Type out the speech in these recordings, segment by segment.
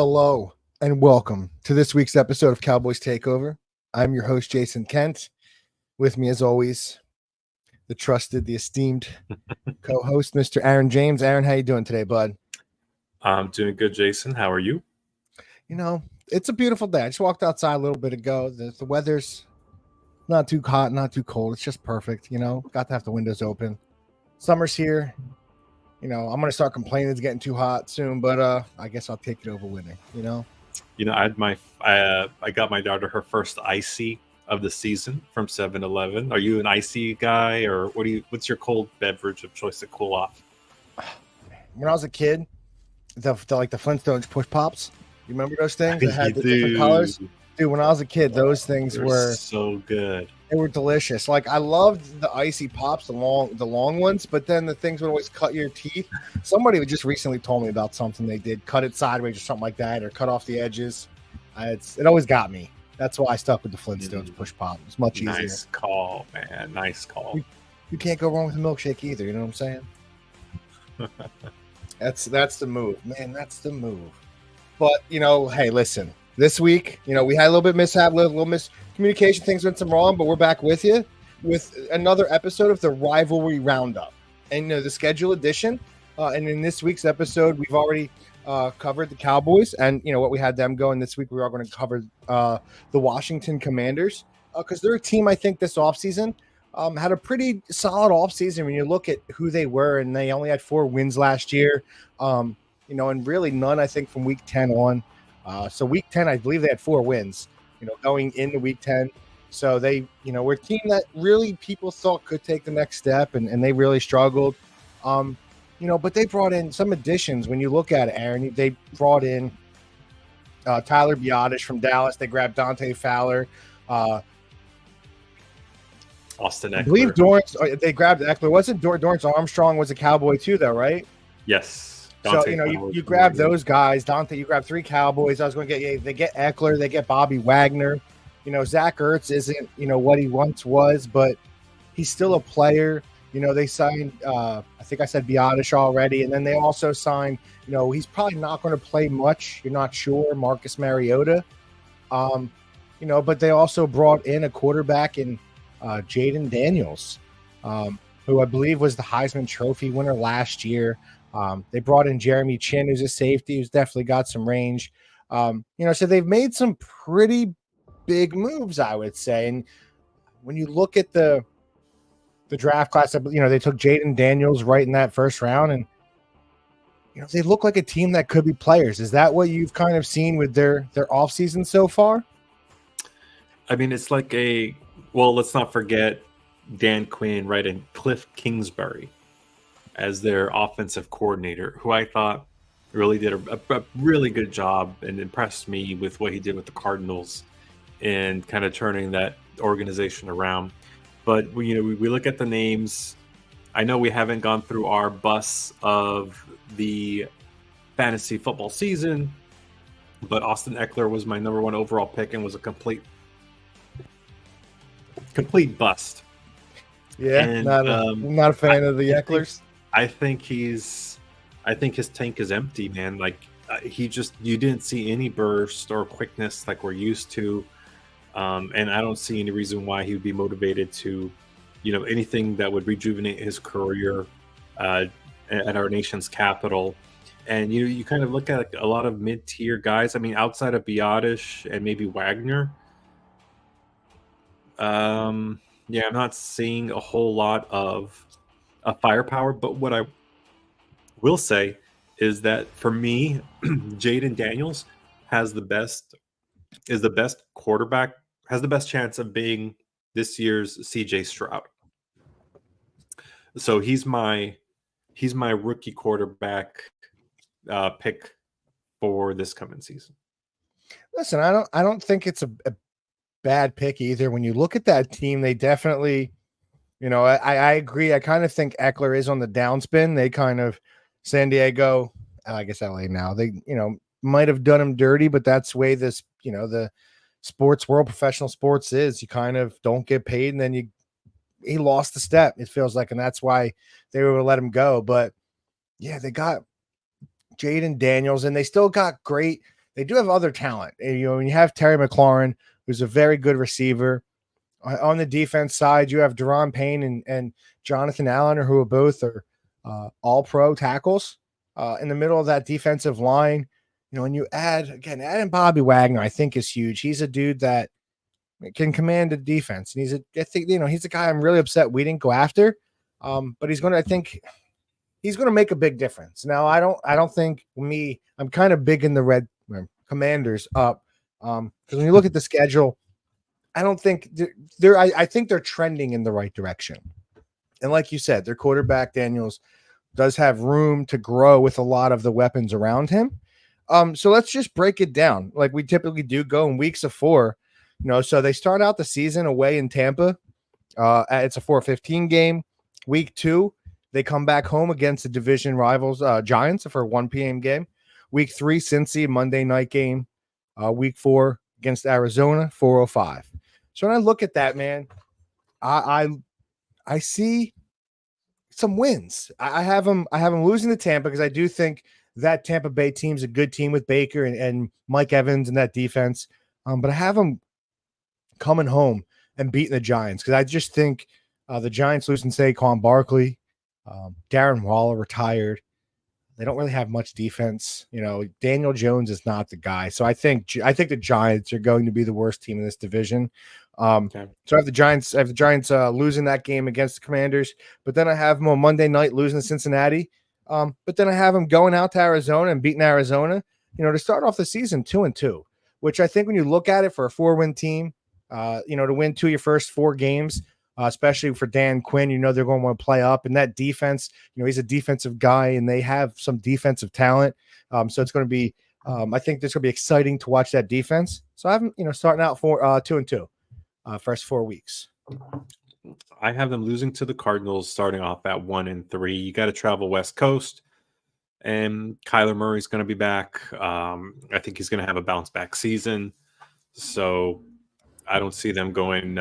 Hello and welcome to this week's episode of Cowboys Takeover. I'm your host, Jason Kent. With me, as always, the trusted, the esteemed co-host, Mr. Aaron James. Aaron, how you doing today, bud? I'm doing good, Jason. How are you? You know, it's a beautiful day. I just walked outside a little bit ago. The weather's not too hot, not too cold. It's just perfect, Got to have the windows open. Summer's here. I'm going to start complaining it's getting too hot soon, but I guess I'll take it over winter, I got my daughter her first icy of the season from 7-Eleven. Are you an icy guy, or what's your cold beverage of choice to cool off? When I was a kid, the Flintstones push pops. You remember those things that had the different colors? Dude, when I was a kid, those things were so good. They were delicious. Like, I loved the icy pops, the long ones, but then the things would always cut your teeth. Somebody just recently told me about something they did, cut it sideways or something like that, or cut off the edges. It always got me. That's why I stuck with the Flintstones push pop. It's much easier. Nice call, man. Nice call. You can't go wrong with a milkshake either. You know what I'm saying? That's the move, man. That's the move. But hey, listen. This week, we had a little bit mishap, a little miscommunication. Things went some wrong, but we're back with you with another episode of the Rivalry Roundup, and the schedule edition. And in this week's episode, we've already covered the Cowboys, and what we had them going this week. We are going to cover the Washington Commanders because they're a team I think this offseason had a pretty solid offseason when you look at who they were, and they only had 4 wins last year, and really none I think from week 10 on. So week 10, I believe they had 4 wins, going into week 10. So they, were a team that really people thought could take the next step, and they really struggled. But they brought in some additions. When you look at it, Aaron, they brought in Tyler Biadasz from Dallas. They grabbed Dante Fowler. Austin Eckler. I believe they grabbed Eckler. Wasn't Dorrance Armstrong was a Cowboy too, though, right? Yes. Dante, so, you grab those guys. Dante, you grab 3 Cowboys. I was going to get they get Eckler, they get Bobby Wagner. Zach Ertz isn't, what he once was, but he's still a player. They signed, I think I said Biadasz already, and then they also signed, he's probably not going to play much. You're not sure, Marcus Mariota. But they also brought in a quarterback in Jaden Daniels, who I believe was the Heisman Trophy winner last year. They brought in Jeremy Chin, who's a safety, who's definitely got some range. So they've made some pretty big moves, I would say. And when you look at the draft class, they took Jaden Daniels right in that first round, and they look like a team that could be players. Is that what you've kind of seen with their offseason so far? I mean, it's like let's not forget Dan Quinn, right, and Cliff Kingsbury as their offensive coordinator, who I thought really did a really good job and impressed me with what he did with the Cardinals and kind of turning that organization around. But we look at the names. I know we haven't gone through our bus of the fantasy football season, but Austin Eckler was my number 1 overall pick and was a complete bust. Yeah, and, not a fan of the Ecklers. I think his tank is empty, man. Like you didn't see any burst or quickness like we're used to. And I don't see any reason why he would be motivated to, anything that would rejuvenate his career at our nation's capital. And you kind of look at a lot of mid-tier guys. I mean, outside of Biadasz and maybe Wagner, I'm not seeing a whole lot of firepower. But what I will say is that for me, Jaden Daniels is the best quarterback, has the best chance of being this year's CJ Stroud. So he's my rookie quarterback pick for this coming season. Listen, I don't think it's a bad pick either. When you look at that team, they definitely, I agree. I kind of think Eckler is on the downspin. They kind of San Diego, I guess LA now. They, might have done him dirty, but that's the way this, the sports world, professional sports is. You kind of don't get paid, and then he lost the step, it feels like, and that's why they were able to let him go. But yeah, they got Jaden Daniels, and they still got great. they do have other talent. And, when you have Terry McLaurin, who's a very good receiver. On the defense side, you have Deron Payne and Jonathan Allen, who are both all pro tackles. In the middle of that defensive line, when you adding Bobby Wagner, I think is huge. He's a dude that can command the defense, and he's a guy I'm really upset we didn't go after. But I think he's gonna make a big difference. Now, I don't think I'm kind of big in the red Commanders up. Because when you look at the schedule, I don't think I think they're trending in the right direction. And like you said, their quarterback Daniels does have room to grow with a lot of the weapons around him. So let's just break it down like we typically do, go in weeks of 4. So they start out the season away in Tampa. It's a 4:15 game. Week 2, they come back home against the division rivals Giants for a 1 p.m. game. Week 3, Cincy, Monday night game. Week 4 against Arizona, 4:05. So when I look at that, man, I see some wins. I have them losing to Tampa because I do think that Tampa Bay team's a good team with Baker and Mike Evans and that defense. But I have them coming home and beating the Giants because I just think the Giants losing Saquon Barkley, Darren Waller retired. They don't really have much defense. Daniel Jones is not the guy. So I think the Giants are going to be the worst team in this division. Okay. So I have the Giants losing that game against the Commanders, but then I have them on Monday night losing to Cincinnati. But then I have them going out to Arizona and beating Arizona, to start off the season 2-2, which I think when you look at it for a 4-win team, to win 2 of your first 4 games, especially for Dan Quinn, they're going to want to play up. And that defense, he's a defensive guy and they have some defensive talent. So it's going to be, I think this going to be exciting to watch that defense. So I have them, starting out for 2-2, first 4 weeks. I have them losing to the Cardinals, starting off at 1-3. You got to travel West Coast, and Kyler Murray's going to be back. I think he's going to have a bounce back season. So I don't see them going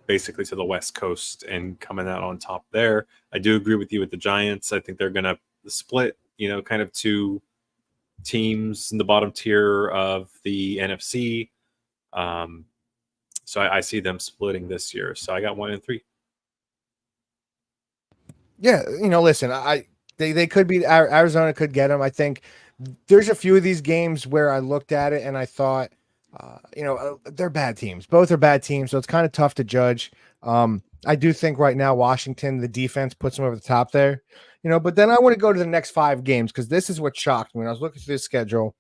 basically to the West Coast and coming out on top there. I do agree with you with the Giants. I think they're going to split, kind of 2 teams in the bottom tier of the NFC. So I see them splitting this year. So I got 1-3. Yeah, listen, they could be Arizona could get them. I think there's a few of these games where I looked at it and I thought, they're bad teams. Both are bad teams, so it's kind of tough to judge. I do think right now Washington, the defense puts them over the top there, but then I want to go to the next 5 games because this is what shocked me when I was looking through this schedule.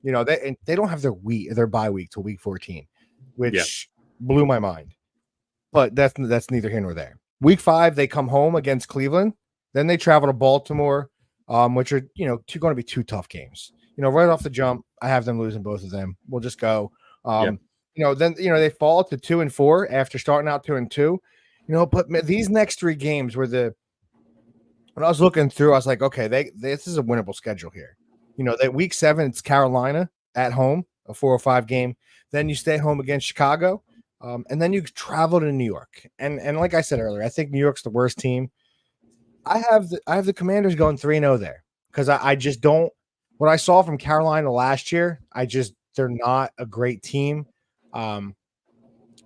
They don't have their bye week till week 14, which blew my mind. But that's neither here nor there. Week 5, they come home against Cleveland. Then they travel to Baltimore, which are going to be 2 tough games. Right off the jump, I have them losing both of them. We'll just go. Then they fall to 2-4 after starting out 2-2. But these next 3 games were when I was looking through, I was like, okay, this is a winnable schedule here. That week 7, it's Carolina at home, a 4:05 game. Then you stay home against Chicago, and then you travel to New York. And like I said earlier, I think New York's the worst team. I have the Commanders going 3-0 there because I just don't. What I saw from Carolina last year, they're not a great team.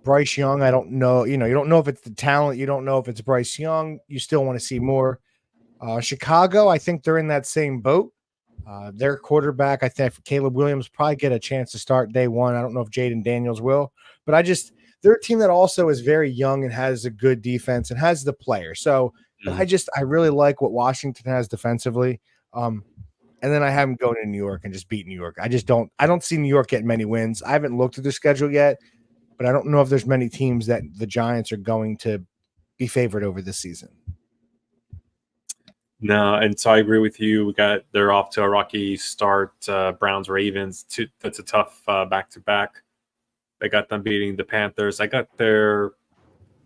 Bryce Young, I don't know. You don't know if it's the talent. You don't know if it's Bryce Young. You still want to see more. Chicago, I think they're in that same boat. Their quarterback, I think Caleb Williams probably get a chance to start day 1. I don't know if Jaden Daniels will, but they're a team that also is very young and has a good defense and has the player. So I really like what Washington has defensively. And then I have them going to New York and just beat New York. I don't see New York getting many wins. I haven't looked at their schedule yet, but I don't know if there's many teams that the Giants are going to be favored over this season. No, and so I agree with you. They're off to a rocky start. Browns, Ravens. That's a tough back-to-back. I got them beating the Panthers. I got their,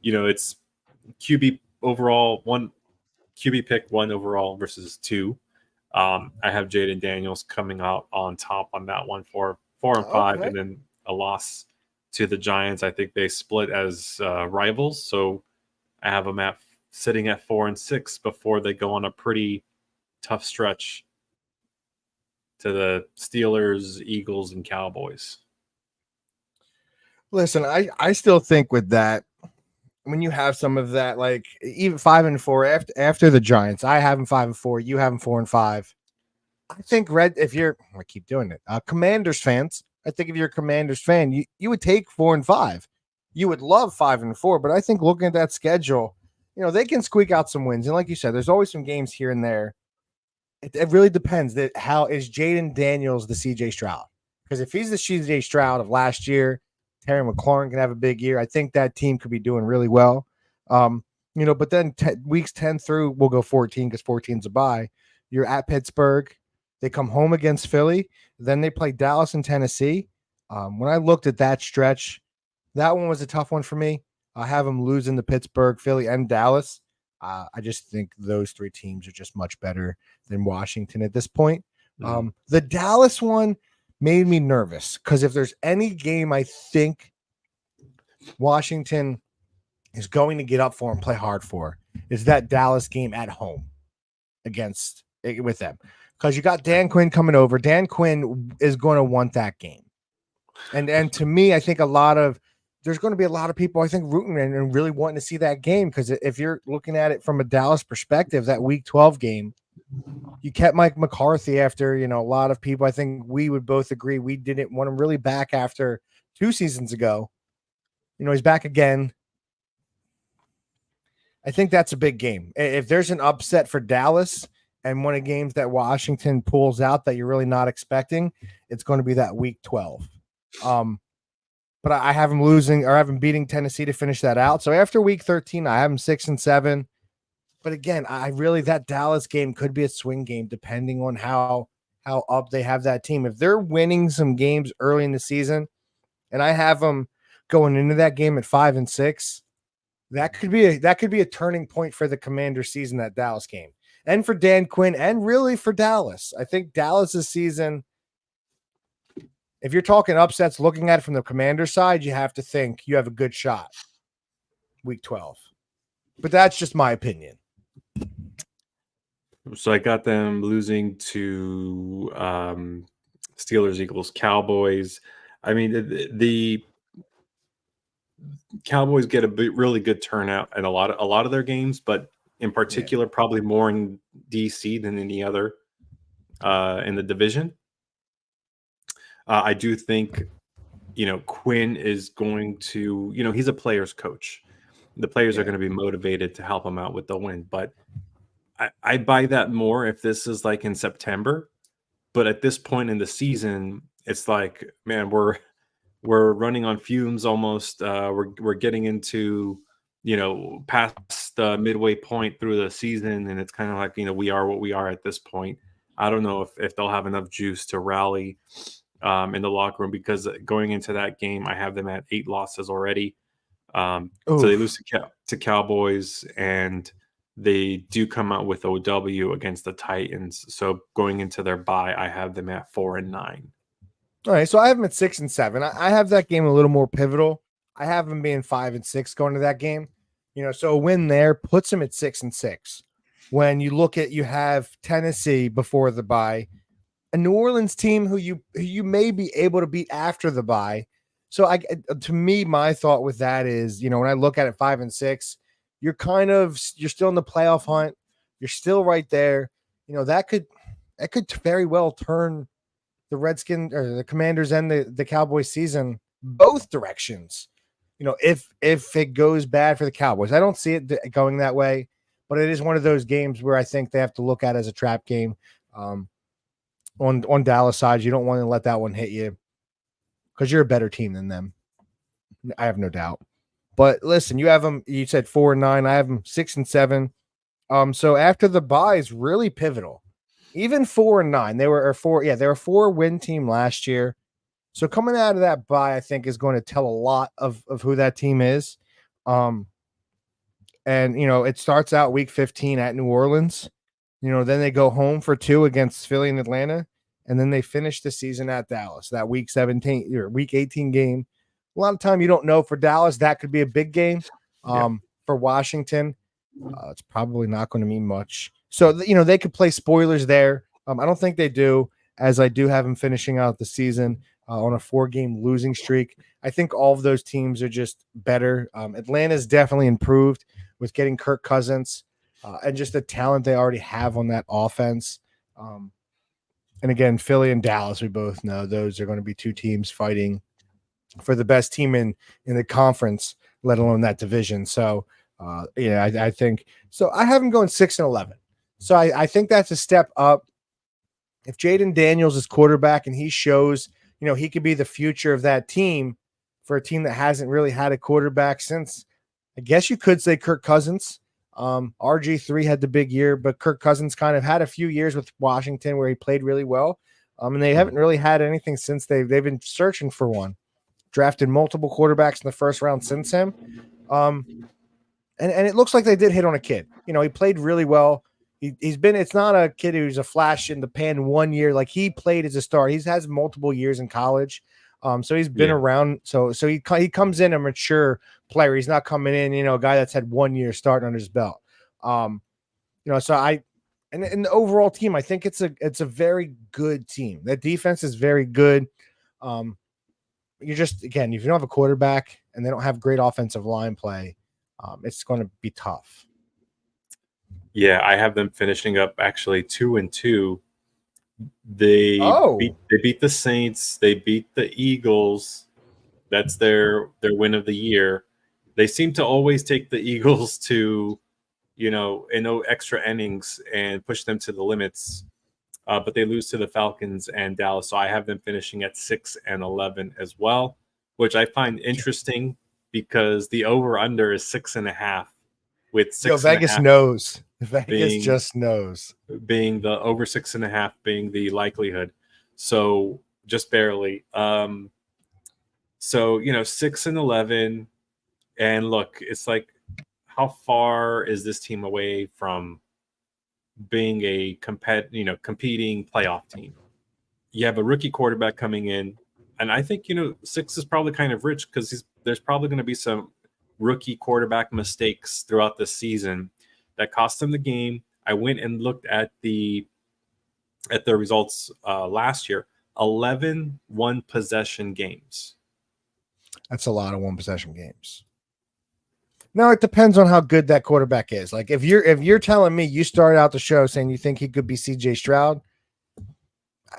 it's QB overall, 1 QB pick, 1 overall versus 2. I have Jaden Daniels coming out on top on that one for 4-5, and then a loss to the Giants. I think they split as rivals, so I have them sitting at 4-6 before they go on a pretty tough stretch to the Steelers, Eagles, and Cowboys. Listen, I still think with that, when you have some of that, like even 5-4 after the Giants, I have them 5-4, you have them 4-5. I think if you're, I keep doing it, Commanders fans, I think if you're a Commanders fan, you would take 4-5. You would love 5-4, but I think looking at that schedule, they can squeak out some wins. And like you said, there's always some games here and there. It really depends that how is Jaden Daniels the CJ Stroud? Because if he's the CJ Stroud of last year, Terry McLaurin can have a big year. I think that team could be doing really well. But then weeks 10 through, we'll go 14 because 14 is a bye. You're at Pittsburgh. They come home against Philly. Then they play Dallas and Tennessee. When I looked at that stretch, that one was a tough one for me. I have them losing to Pittsburgh, Philly, and Dallas. I just think those three teams are just much better than Washington at this point. The Dallas one made me nervous because if there's any game I think Washington is going to get up for and play hard for, is that Dallas game at home with them. Because you got Dan Quinn coming over. Dan Quinn is going to want that game. And to me, I think there's going to be a lot of people, I think, rooting and really wanting to see that game. Because if you're looking at it from a Dallas perspective, that Week 12 game, you kept Mike McCarthy after, a lot of people, I think we would both agree we didn't want him really back after 2 seasons ago. He's back again. I think that's a big game. If there's an upset for Dallas and one of the games that Washington pulls out that you're really not expecting, it's going to be that Week 12. But I have them losing or I have them beating Tennessee to finish that out. So after Week 13, I have them 6-7. But again, that Dallas game could be a swing game depending on how up they have that team. If they're winning some games early in the season, and I have them going into that game at 5-6, that could be a turning point for the Commanders season, that Dallas game, and for Dan Quinn, and really for Dallas. I think Dallas's season, if you're talking upsets, looking at it from the Commander side, you have to think you have a good shot Week 12. But that's just my opinion. So I got them losing to Steelers, Eagles, Cowboys. I mean, the Cowboys get a really good turnout in a lot of their games, but in particular, probably more in DC than any other in the division. I do think, Quinn is going to, he's a player's coach. The players are going to be motivated to help him out with the win, but I buy that more if this is like in September. But at this point in the season, it's like, man, we're running on fumes almost. We're getting into, past the midway point through the season, and it's kind of like, we are what we are at this point. I don't know if they'll have enough juice to rally in the locker room, because going into that game, I have them at 8 losses already. So they lose to Cowboys, and they do come out with OW against the Titans. So going into their bye, I have them at 4-9. All right, so I have them at 6-7. I have that game a little more pivotal. I have them being 5-6 going to that game. So a win there puts them at 6-6. When you look at, you have Tennessee before the bye, a New Orleans team who you may be able to beat after the bye. So to me, my thought with that is, when I look at it 5-6, you're still in the playoff hunt. You're still right there. That could very well turn the Redskins or the Commanders and the Cowboys season both directions. If it goes bad for the Cowboys, I don't see it going that way, but it is one of those games where I think they have to look at it as a trap game. On Dallas side, you don't want to let that one hit you because you're a better team than them. I have no doubt. But listen, you have them. You said 4-9. I have them 6-7. So after the bye is really pivotal. Even 4-9, they were a 4-win team last year. So coming out of that bye, I think is going to tell a lot of who that team is. And it starts out Week 15 at New Orleans. Then they go home for 2 against Philly and Atlanta, and then they finish the season at Dallas. That Week 17 or Week 18 game. A lot of time you don't know for Dallas. That could be a big game. For Washington, it's probably not going to mean much. So they could play spoilers there. I don't think they do. as I do have them finishing out the season on a 4-game losing streak. I think all of those teams are just better. Atlanta's definitely improved with getting Kirk Cousins and just the talent they already have on that offense. And again, Philly and Dallas, we both know those are going to be two teams fighting for the best team in the conference, let alone that division. So, I think so. I have them going 6-11. So I think that's a step up. If Jaden Daniels is quarterback and he shows, he could be the future of that team for a team that hasn't really had a quarterback since, I guess you could say Kirk Cousins. RG3 had the big year, but Kirk Cousins kind of had a few years with Washington where he played really well. And they haven't really had anything since they've been searching for one. Drafted multiple quarterbacks in the first round since him. And it looks like they did hit on a kid. He played really well. It's not a kid who's a flash in the pan 1 year. Like, he played as a star. He has multiple years in college. So he's been around. So he comes in a mature player. He's not coming in, a guy that's had 1 year starting under his belt. So and the overall team, I think it's a very good team. That defense is very good. You just, again, if you don't have a quarterback and they don't have great offensive line play, it's going to be tough. Yeah, I have them finishing up actually 2-2. They beat the Saints. They beat the Eagles. That's their win of the year. They seem to always take the Eagles to, in extra innings and push them to the limits. But they lose to the Falcons and Dallas. So I have them finishing at 6-11 as well, which I find interesting because the over-under is 6.5. With 6.5, Vegas knows. Vegas just knows. Being the over 6.5 being the likelihood. So just barely. So 6-11. And look, it's like, how far is this team away from being a competing playoff team? You have a rookie quarterback coming in, and I think 6 is probably kind of rich because there's probably going to be some rookie quarterback mistakes throughout the season that cost them the game. I went and looked at the results last year. 11 one-possession games. That's a lot of one-possession games. Now, it depends on how good that quarterback is. Like, if you're telling me you started out the show saying you think he could be CJ Stroud,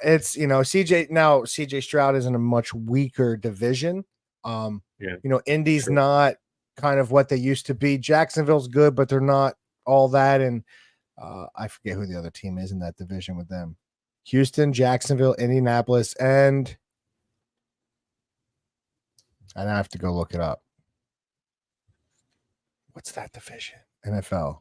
it's CJ Stroud is in a much weaker division. Indy's not kind of what they used to be. Jacksonville's good, but they're not all that. And I forget who the other team is in that division with them. Houston, Jacksonville, Indianapolis, and I have to go look it up. What's that division? NFL.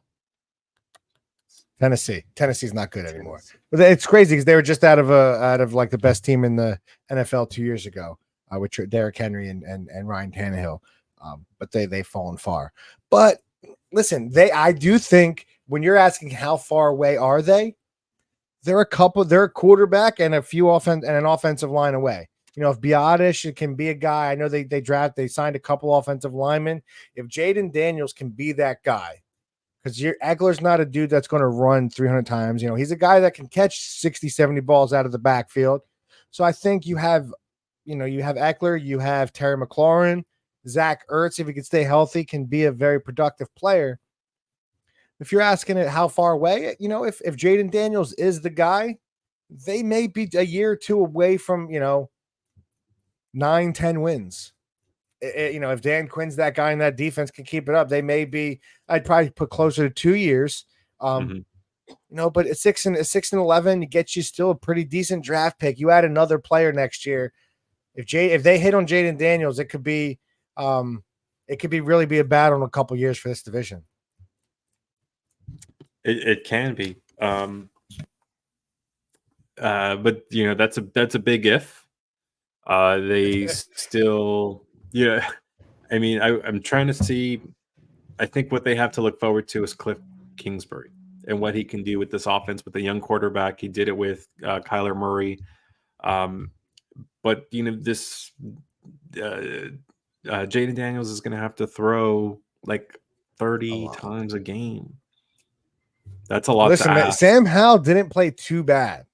Tennessee. Tennessee's not good anymore. But it's crazy because they were just out of like the best team in the NFL 2 years ago, with Derrick Henry and Ryan Tannehill. But they've fallen far. But listen, I do think when you're asking how far away are they, they're a quarterback and a few and an offensive line away. If Biotish can be a guy, I know they signed a couple offensive linemen. If Jaden Daniels can be that guy, because Eckler's not a dude that's going to run 300 times. He's a guy that can catch 60, 70 balls out of the backfield. So I think you have Eckler, you have Terry McLaurin, Zach Ertz, if he can stay healthy, can be a very productive player. If you're asking it how far away, if Jaden Daniels is the guy, they may be a year or two away from, 9-10 wins. If Dan Quinn's that guy in that defense can keep it up, they may be. I'd probably put closer to 2 years. But at 6-11, it gets you still a pretty decent draft pick. You add another player next year. If they hit on Jaden Daniels, it could be really be a battle in a couple years for this division. It can be. But that's a big if. They still, I mean, I'm trying to see. I think what they have to look forward to is Cliff Kingsbury and what he can do with this offense with a young quarterback. He did it with Kyler Murray, but this Jaden Daniels is going to have to throw like 30 times a game. That's a lot. Listen, man, Sam Howell didn't play too bad.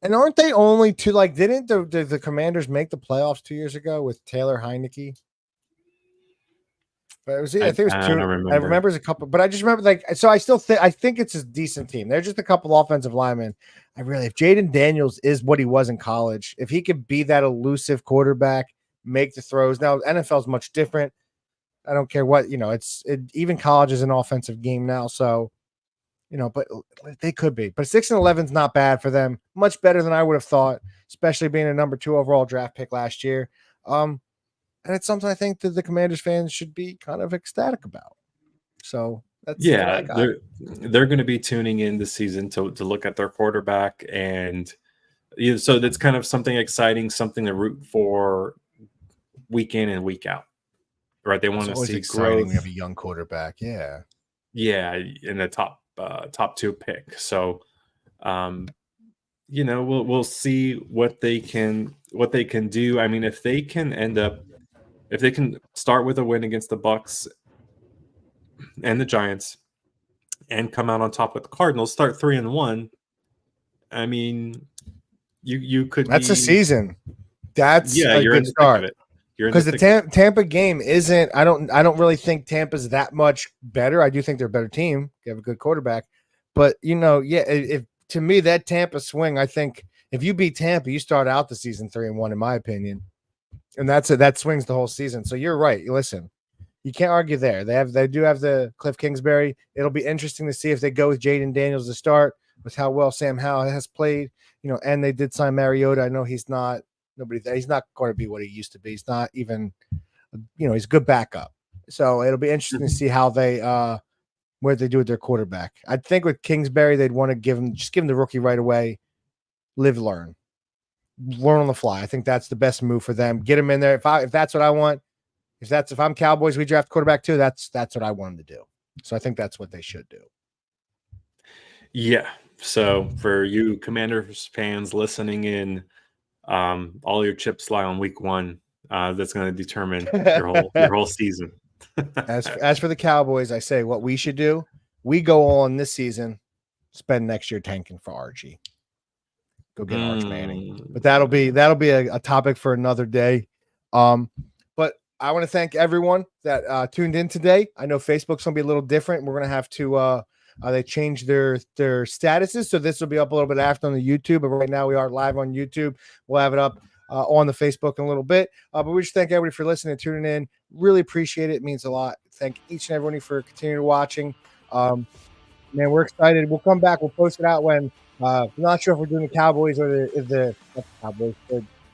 And aren't they only two? Like, didn't the Commanders make the playoffs 2 years ago with Taylor Heineke? But I think it was I two. don't I remember. remember it's a couple, but I just remember like so. I think it's a decent team. They're just a couple offensive linemen. If Jaden Daniels is what he was in college, if he could be that elusive quarterback, make the throws. Now NFL is much different. I don't care what even college is an offensive game now. So but they could be. But 6-11 is not bad for them. Much better than I would have thought, especially being a number 2 overall draft pick last year. And it's something I think that the Commanders fans should be kind of ecstatic about. So that's what I got. They're going to be tuning in this season to look at their quarterback, and so that's kind of something exciting, something to root for week in and week out. Right? They want to see growth. We have a young quarterback. Yeah, in the top 2 pick. So, we'll see what they can do. I mean, if they can start with a win against the Bucs and the Giants and come out on top with the Cardinals, start 3-1. I mean, you could. That's a season. That's a good start. Because the Tampa game isn't. I don't really think Tampa's that much better. I do think they're a better team. They have a good quarterback, but if to me that Tampa swing, I think if you beat Tampa, you start out the season 3-1, in my opinion, and that swings the whole season. So you're right. Listen, you can't argue there. They do have the Cliff Kingsbury. It'll be interesting to see if they go with Jaden Daniels to start with how well Sam Howell has played. And they did sign Mariota. I know he's not. He's not going to be what he used to be. He's not even, he's a good backup. So it'll be interesting to see how what they do with their quarterback. I think with Kingsbury, they'd want to give him the rookie right away, learn on the fly. I think that's the best move for them. Get him in there. If that's what I want, if I'm Cowboys, we draft quarterback too. That's what I want them to do. So I think that's what they should do. Yeah. So for you Commanders fans listening in, all your chips lie on week 1. That's going to determine your whole season. As for the Cowboys, I say what we should do. We go on this season, spend next year tanking for Archie. Go get Arch Manning. But that'll be a topic for another day. But I want to thank everyone that tuned in today. I know Facebook's going to be a little different. We're going to have to they changed their statuses, so this will be up a little bit after on the YouTube. But right now we are live on YouTube. We'll have it up on the Facebook in a little bit. But we just thank everybody for listening and tuning in. Really appreciate it. It means a lot. Thank each and everyone for continuing watching. Man, we're excited. We'll come back. We'll post it out when I'm not sure if we're doing the Cowboys or the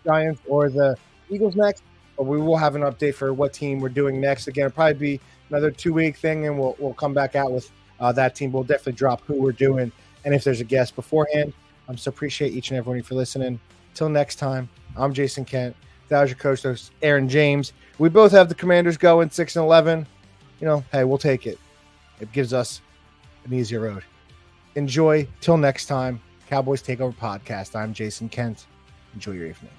Giants or the Eagles next. But we will have an update for what team we're doing next. Again, it'll probably be another 2-week thing, and we'll come back out with that team. We'll definitely drop who we're doing and if there's a guest beforehand. So appreciate each and everyone for listening. Till next time, I'm Jason Kent. That was your coach, host, Aaron James. We both have the Commanders going 6-11. Hey, we'll take it. It gives us an easier road. Enjoy. Till next time, Cowboys Takeover Podcast. I'm Jason Kent. Enjoy your evening.